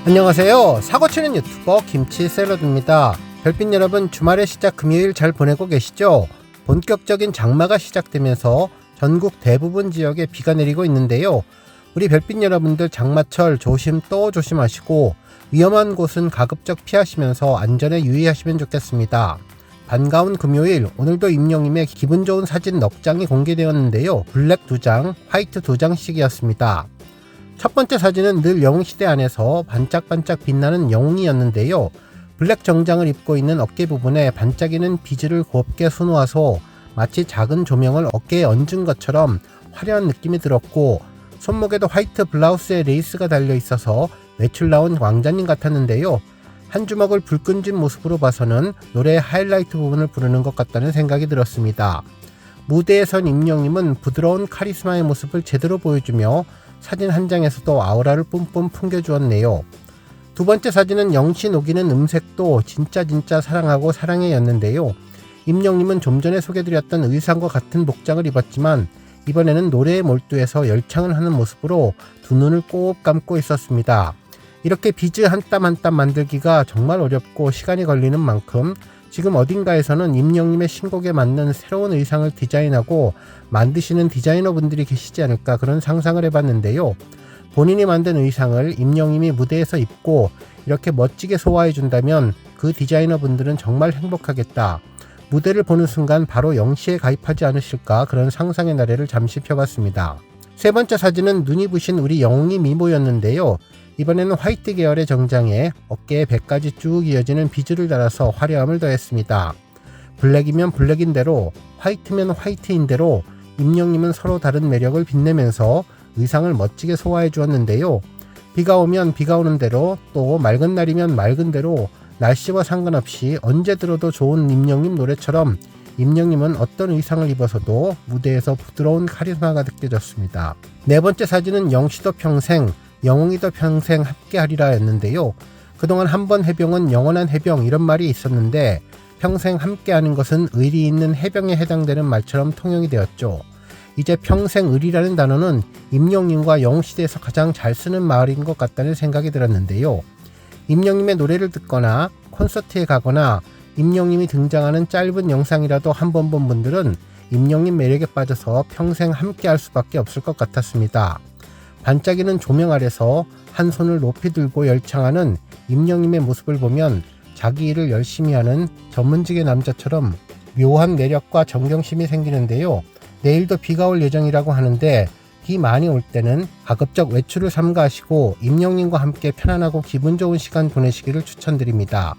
안녕하세요. 사고치는 유튜버 김치샐러드입니다. 별빛 여러분, 주말의 시작 금요일 잘 보내고 계시죠? 본격적인 장마가 시작되면서 전국 대부분 지역에 비가 내리고 있는데요. 우리 별빛 여러분들 장마철 조심 또 조심하시고 위험한 곳은 가급적 피하시면서 안전에 유의하시면 좋겠습니다. 반가운 금요일, 오늘도 임영님의 기분 좋은 사진 넉 장이 공개되었는데요. 블랙 2장, 화이트 2장씩이었습니다. 첫 번째 사진은 늘 영웅시대 안에서 반짝반짝 빛나는 영웅이었는데요. 블랙 정장을 입고 있는 어깨 부분에 반짝이는 비즈를 곱게 수놓아서 마치 작은 조명을 어깨에 얹은 것처럼 화려한 느낌이 들었고, 손목에도 화이트 블라우스에 레이스가 달려 있어서 외출 나온 왕자님 같았는데요. 한 주먹을 불 끈진 모습으로 봐서는 노래의 하이라이트 부분을 부르는 것 같다는 생각이 들었습니다. 무대에 선 임영님은 부드러운 카리스마의 모습을 제대로 보여주며 사진 한 장에서도 아우라를 뿜뿜 풍겨주었네요. 두 번째 사진은 영시 녹이는 음색도 진짜 사랑하고 사랑해였는데요. 임영님은 좀 전에 소개드렸던 의상과 같은 복장을 입었지만 이번에는 노래에 몰두해서 열창을 하는 모습으로 두 눈을 꼭 감고 있었습니다. 이렇게 비즈 한 땀 한 땀 만들기가 정말 어렵고 시간이 걸리는 만큼 지금 어딘가에서는 임영님의 신곡에 맞는 새로운 의상을 디자인하고 만드시는 디자이너분들이 계시지 않을까, 그런 상상을 해봤는데요. 본인이 만든 의상을 임영님이 무대에서 입고 이렇게 멋지게 소화해준다면 그 디자이너분들은 정말 행복하겠다. 무대를 보는 순간 바로 영시에 가입하지 않으실까, 그런 상상의 나래를 잠시 펴봤습니다. 세 번째 사진은 눈이 부신 우리 영웅이 미모였는데요. 이번에는 화이트 계열의 정장에 어깨에 배까지 쭉 이어지는 비즈를 달아서 화려함을 더했습니다. 블랙이면 블랙인 대로, 화이트면 화이트인 대로 임영님은 서로 다른 매력을 빛내면서 의상을 멋지게 소화해 주었는데요. 비가 오면 비가 오는 대로, 또 맑은 날이면 맑은 대로 날씨와 상관없이 언제 들어도 좋은 임영님 노래처럼 임영님은 어떤 의상을 입어서도 무대에서 부드러운 카리스마가 느껴졌습니다. 네 번째 사진은 영시도 평생, 영웅이도 평생 함께하리라 였는데요. 그동안 한 번 해병은 영원한 해병, 이런 말이 있었는데 평생 함께하는 것은 의리 있는 해병에 해당되는 말처럼 통용이 되었죠. 이제 평생 의리라는 단어는 임영님과 영웅시대에서 가장 잘 쓰는 말인 것 같다는 생각이 들었는데요. 임영님의 노래를 듣거나 콘서트에 가거나 임영님이 등장하는 짧은 영상이라도 한 번 본 분들은 임영님 매력에 빠져서 평생 함께할 수밖에 없을 것 같았습니다. 반짝이는 조명 아래서 한 손을 높이 들고 열창하는 임영님의 모습을 보면 자기 일을 열심히 하는 전문직의 남자처럼 묘한 매력과 존경심이 생기는데요. 내일도 비가 올 예정이라고 하는데 비 많이 올 때는 가급적 외출을 삼가하시고 임영님과 함께 편안하고 기분 좋은 시간 보내시기를 추천드립니다.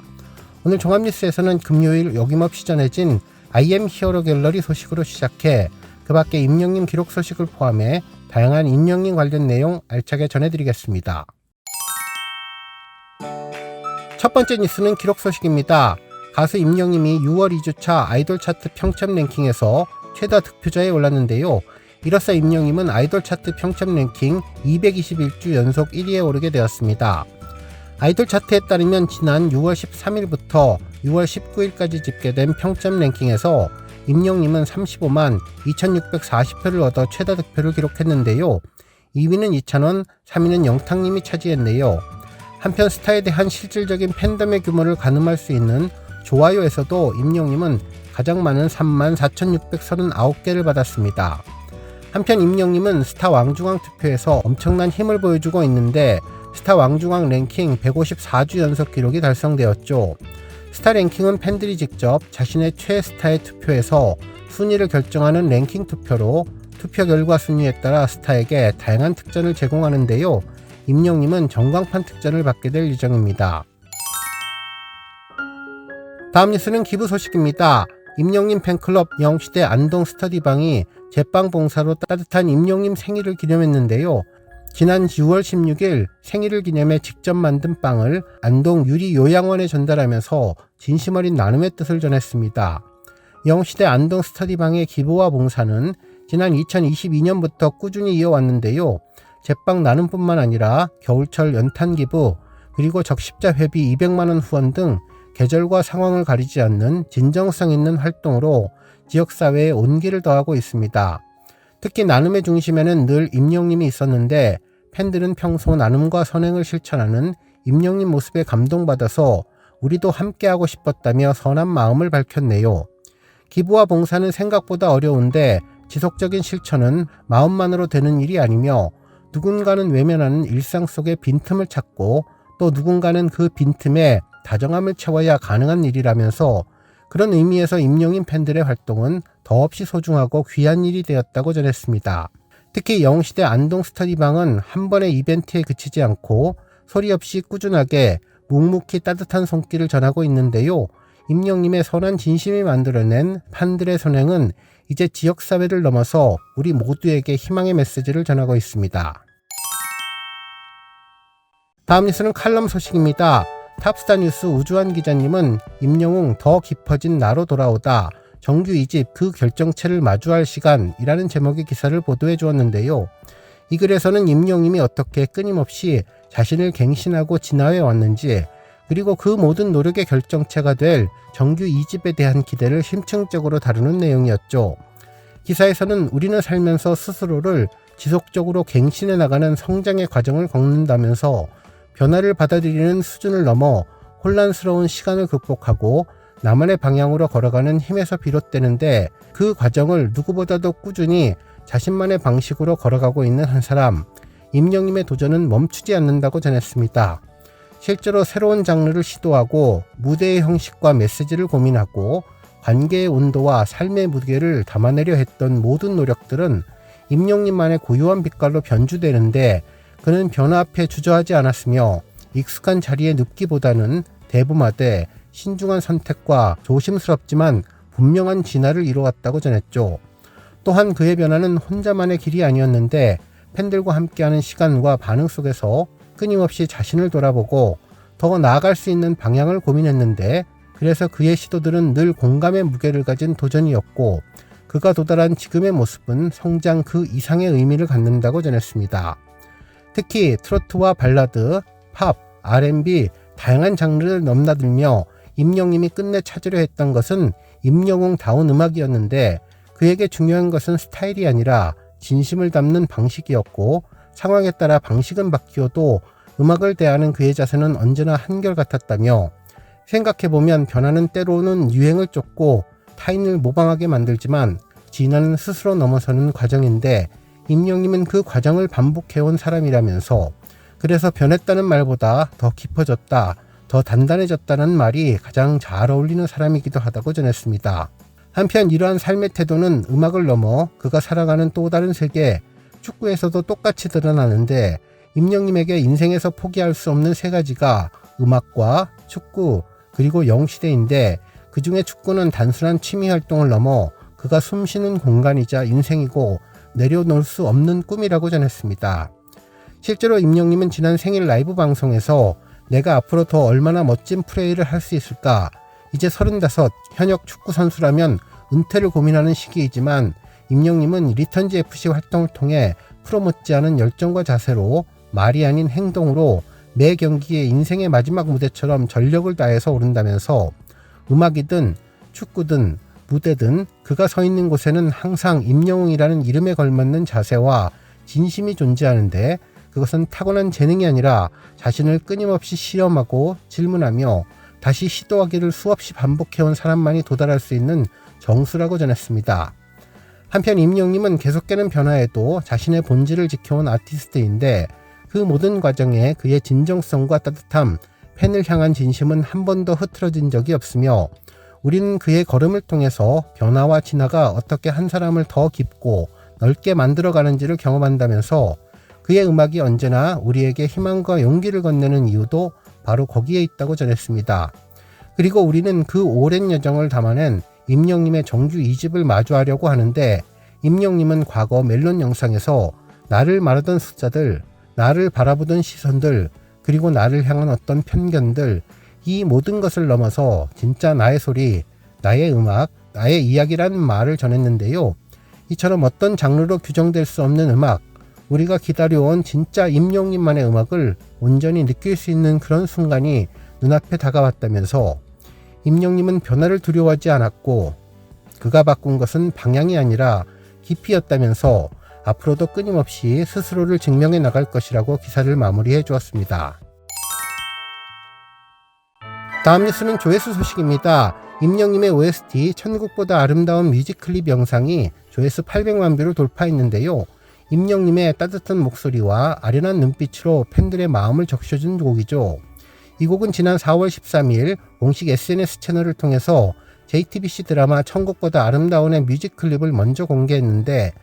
오늘 종합뉴스에서는 금요일 어김없이 전해진 IM 히어로 갤러리 소식으로 시작해 그 밖에 임영님 기록 소식을 포함해 다양한 임영님 관련 내용 알차게 전해드리겠습니다. 첫 번째 뉴스는 기록 소식입니다. 가수 임영님이 6월 2주차 아이돌 차트 평점 랭킹에서 최다 득표자에 올랐는데요. 이로써 임영님은 아이돌 차트 평점 랭킹 221주 연속 1위에 오르게 되었습니다. 아이돌 차트에 따르면 지난 6월 13일부터 6월 19일까지 집계된 평점 랭킹에서 임영님은 35만 2640표를 얻어 최다 득표를 기록했는데요. 2위는 이찬원, 3위는 영탁님이 차지했네요. 한편 스타에 대한 실질적인 팬덤의 규모를 가늠할 수 있는 좋아요에서도 임영님은 가장 많은 34,639개를 받았습니다. 한편 임영님은 스타 왕중왕 투표에서 엄청난 힘을 보여주고 있는데 스타 왕중왕 랭킹 154주 연속 기록이 달성되었죠. 스타 랭킹은 팬들이 직접 자신의 최스타에 투표해서 순위를 결정하는 랭킹 투표로 투표 결과 순위에 따라 스타에게 다양한 특전을 제공하는데요. 임영님은 전광판 특전을 받게 될 예정입니다. 다음 뉴스는 기부 소식입니다. 임영님 팬클럽 영시대 안동 스터디방이 제빵 봉사로 따뜻한 임영님 생일을 기념했는데요. 지난 6월 16일 생일을 기념해 직접 만든 빵을 안동 유리 요양원에 전달하면서 진심 어린 나눔의 뜻을 전했습니다. 영시대 안동 스터디방의 기부와 봉사는 지난 2022년부터 꾸준히 이어왔는데요. 제빵 나눔뿐만 아니라 겨울철 연탄 기부, 그리고 적십자 회비 200만원 후원 등 계절과 상황을 가리지 않는 진정성 있는 활동으로 지역사회에 온기를 더하고 있습니다. 특히 나눔의 중심에는 늘 임영님이 있었는데 팬들은 평소 나눔과 선행을 실천하는 임영님 모습에 감동받아서 우리도 함께하고 싶었다며 선한 마음을 밝혔네요. 기부와 봉사는 생각보다 어려운데 지속적인 실천은 마음만으로 되는 일이 아니며 누군가는 외면하는 일상 속의 빈틈을 찾고 또 누군가는 그 빈틈에 다정함을 채워야 가능한 일이라면서 그런 의미에서 임영임 팬들의 활동은 더없이 소중하고 귀한 일이 되었다고 전했습니다. 특히 영웅시대 안동 스터디방은 한 번의 이벤트에 그치지 않고 소리 없이 꾸준하게 묵묵히 따뜻한 손길을 전하고 있는데요. 임영님의 선한 진심이 만들어낸 팬들의 선행은 이제 지역사회를 넘어서 우리 모두에게 희망의 메시지를 전하고 있습니다. 다음 뉴스는 칼럼 소식입니다. 탑스타 뉴스 우주환 기자님은 임영웅 더 깊어진 나로 돌아오다 정규 2집 그 결정체를 마주할 시간이라는 제목의 기사를 보도해 주었는데요. 이 글에서는 임영웅이 어떻게 끊임없이 자신을 갱신하고 진화해 왔는지 그리고 그 모든 노력의 결정체가 될 정규 2집에 대한 기대를 심층적으로 다루는 내용이었죠. 기사에서는 우리는 살면서 스스로를 지속적으로 갱신해 나가는 성장의 과정을 겪는다면서 변화를 받아들이는 수준을 넘어 혼란스러운 시간을 극복하고 나만의 방향으로 걸어가는 힘에서 비롯되는데 그 과정을 누구보다도 꾸준히 자신만의 방식으로 걸어가고 있는 한 사람, 임영님의 도전은 멈추지 않는다고 전했습니다. 실제로 새로운 장르를 시도하고 무대의 형식과 메시지를 고민하고 관계의 온도와 삶의 무게를 담아내려 했던 모든 노력들은 임영님만의 고유한 빛깔로 변주되는데 그는 변화 앞에 주저하지 않았으며 익숙한 자리에 눕기보다는 대범하되 신중한 선택과 조심스럽지만 분명한 진화를 이루었다고 전했죠. 또한 그의 변화는 혼자만의 길이 아니었는데 팬들과 함께하는 시간과 반응 속에서 끊임없이 자신을 돌아보고 더 나아갈 수 있는 방향을 고민했는데 그래서 그의 시도들은 늘 공감의 무게를 가진 도전이었고 그가 도달한 지금의 모습은 성장 그 이상의 의미를 갖는다고 전했습니다. 특히 트로트와 발라드, 팝, R&B 다양한 장르를 넘나들며 임영님이 끝내 찾으려 했던 것은 임영웅다운 음악이었는데 그에게 중요한 것은 스타일이 아니라 진심을 담는 방식이었고 상황에 따라 방식은 바뀌어도 음악을 대하는 그의 자세는 언제나 한결같았다며 생각해보면 변화는 때로는 유행을 쫓고 타인을 모방하게 만들지만 진화는 스스로 넘어서는 과정인데 임영님은 그 과정을 반복해온 사람이라면서 그래서 변했다는 말보다 더 깊어졌다, 더 단단해졌다는 말이 가장 잘 어울리는 사람이기도 하다고 전했습니다. 한편 이러한 삶의 태도는 음악을 넘어 그가 살아가는 또 다른 세계, 축구에서도 똑같이 드러나는데 임영님에게 인생에서 포기할 수 없는 세 가지가 음악과 축구 그리고 영웅시대인데 그 중에 축구는 단순한 취미활동을 넘어 그가 숨쉬는 공간이자 인생이고 내려놓을 수 없는 꿈이라고 전했습니다. 실제로 임영님은 지난 생일 라이브 방송에서 내가 앞으로 더 얼마나 멋진 플레이를 할 수 있을까? 이제 35, 현역 축구 선수라면 은퇴를 고민하는 시기이지만 임영님은 리턴즈 FC 활동을 통해 프로 못지않은 열정과 자세로 말이 아닌 행동으로 매 경기에 인생의 마지막 무대처럼 전력을 다해서 오른다면서 음악이든 축구든 무대든 그가 서 있는 곳에는 항상 임영웅이라는 이름에 걸맞는 자세와 진심이 존재하는데 그것은 타고난 재능이 아니라 자신을 끊임없이 실험하고 질문하며 다시 시도하기를 수없이 반복해온 사람만이 도달할 수 있는 정수라고 전했습니다. 한편 임영님은 계속되는 변화에도 자신의 본질을 지켜온 아티스트인데 그 모든 과정에 그의 진정성과 따뜻함, 팬을 향한 진심은 한 번도 흐트러진 적이 없으며 우리는 그의 걸음을 통해서 변화와 진화가 어떻게 한 사람을 더 깊고 넓게 만들어가는지를 경험한다면서 그의 음악이 언제나 우리에게 희망과 용기를 건네는 이유도 바로 거기에 있다고 전했습니다. 그리고 우리는 그 오랜 여정을 담아낸 임영님의 정규 2집을 마주하려고 하는데 임영님은 과거 멜론 영상에서 나를 말하던 숫자들, 나를 바라보던 시선들, 그리고 나를 향한 어떤 편견들, 이 모든 것을 넘어서 진짜 나의 소리, 나의 음악, 나의 이야기라는 말을 전했는데요. 이처럼 어떤 장르로 규정될 수 없는 음악, 우리가 기다려온 진짜 임영님만의 음악을 온전히 느낄 수 있는 그런 순간이 눈앞에 다가왔다면서 임영님은 변화를 두려워하지 않았고 그가 바꾼 것은 방향이 아니라 깊이였다면서 앞으로도 끊임없이 스스로를 증명해 나갈 것이라고 기사를 마무리해 주었습니다. 다음 뉴스는 조회수 소식입니다. 임영님의 OST 천국보다 아름다운 뮤직클립 영상이 조회수 800만 뷰를 돌파했는데요. 임영님의 따뜻한 목소리와 아련한 눈빛으로 팬들의 마음을 적셔준 곡이죠. 이 곡은 지난 4월 13일 공식 SNS 채널을 통해서 JTBC 드라마 천국보다 아름다운의 뮤직클립을 먼저 공개했는데,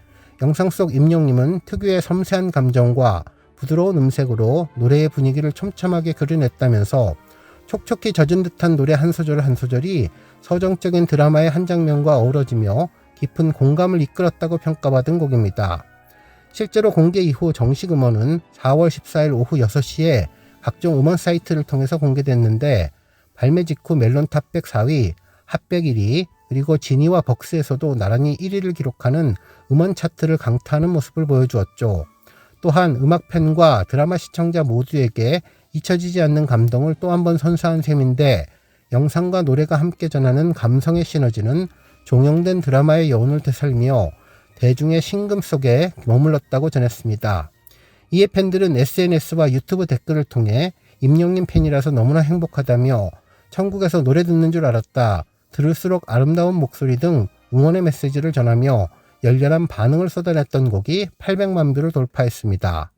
영상 속 임영님은 특유의 섬세한 감정과 부드러운 음색으로 노래의 분위기를 촘촘하게 그려냈다면서 촉촉히 젖은 듯한 노래 한 소절 한 소절이 서정적인 드라마의 한 장면과 어우러지며 깊은 공감을 이끌었다고 평가받은 곡입니다. 실제로 공개 이후 정식 음원은 4월 14일 오후 6시에 각종 음원 사이트를 통해서 공개됐는데, 발매 직후 멜론 탑100 4위, 핫100 1위, 그리고 지니와 벅스에서도 나란히 1위를 기록하는 음원 차트를 강타하는 모습을 보여주었죠. 또한 음악 팬과 드라마 시청자 모두에게 잊혀지지 않는 감동을 또 한 번 선사한 셈인데, 영상과 노래가 함께 전하는 감성의 시너지는 종영된 드라마의 여운을 되살며 대중의 심금 속에 머물렀다고 전했습니다. 이에 팬들은 SNS와 유튜브 댓글을 통해 임영님 팬이라서 너무나 행복하다며 천국에서 노래 듣는 줄 알았다, 들을수록 아름다운 목소리 등 응원의 메시지를 전하며 열렬한 반응을 쏟아냈던 곡이 800만 뷰를 돌파했습니다.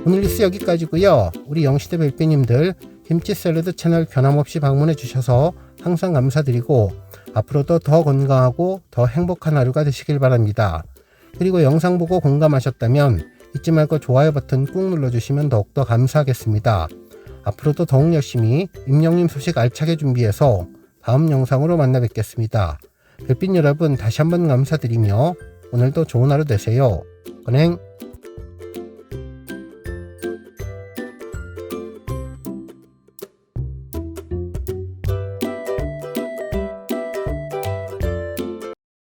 오늘 뉴스 여기까지고요. 우리 영시대 별빛님들 김치 샐러드 채널 변함없이 방문해 주셔서 항상 감사드리고, 앞으로도 더 건강하고 더 행복한 하루가 되시길 바랍니다. 그리고 영상 보고 공감하셨다면 잊지 말고 좋아요 버튼 꾹 눌러주시면 더욱더 감사하겠습니다. 앞으로도 더욱 열심히 임영님 소식 알차게 준비해서 다음 영상으로 만나 뵙겠습니다. 별빛 여러분 다시 한번 감사드리며 오늘도 좋은 하루 되세요. 건행.